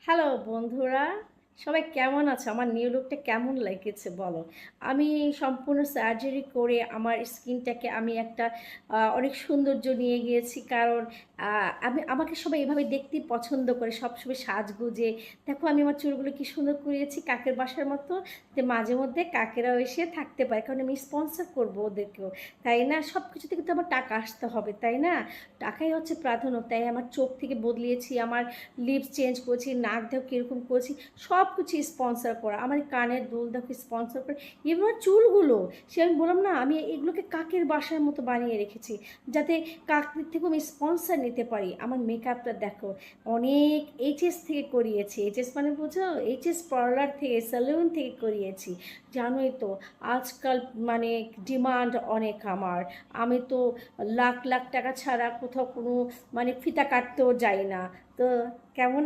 Hello বন্ধুরা, সবাই কেমন আছো? আমার নিউ লুকটা কেমন লেগেছে বলো? আমি সম্পূর্ণ সার্জারি করে আমার স্কিনটাকে আমি একটা অনেক সৌন্দর্য নিয়ে গিয়েছি। কারণ আমাকে সবাই এভাবে দেখতেই পছন্দ করে, সবসময় সাজগোজে। দেখো আমি আমার চুলগুলো কি সুন্দর করিয়েছি কাকের বাসার মতো, যাতে মাঝে মধ্যে কাকেরাও এসে থাকতে পারে। কারণ আমি স্পন্সর করবো ওদেরকেও, তাই না? সব কিছুতে কিন্তু আমার টাকা আসতে হবে, তাই না? টাকাই হচ্ছে প্রাধান্য। তাই আমার চোখ থেকে বদলিয়েছি, আমার লিপস চেঞ্জ করেছি, নাক দেখো কীরকম করেছি, সব কিছু স্পন্সর করা। আমার কানের দুল দেখো স্পন্সর করে, এবার চুলগুলো সে আমি বললাম না, আমি এগুলোকে কাকের বাসার মতো বানিয়ে রেখেছি, যাতে কাকের থেকেও আমি স্পন্সর নিতে পারি। আমার মেকআপটা দেখো অনেক এইচএস থেকে করিয়েছি। এইচএস মানে বুঝো, এইচএস পার্লার থেকে, স্যালুন থেকে করিয়েছি। জানোই তো আজকাল মানে ডিমান্ড অনেক আমার। আমি তো লাখ লাখ টাকা ছাড়া কোথাও কোনো মানে ফিতা কাটতেও যাই না। তো কেমন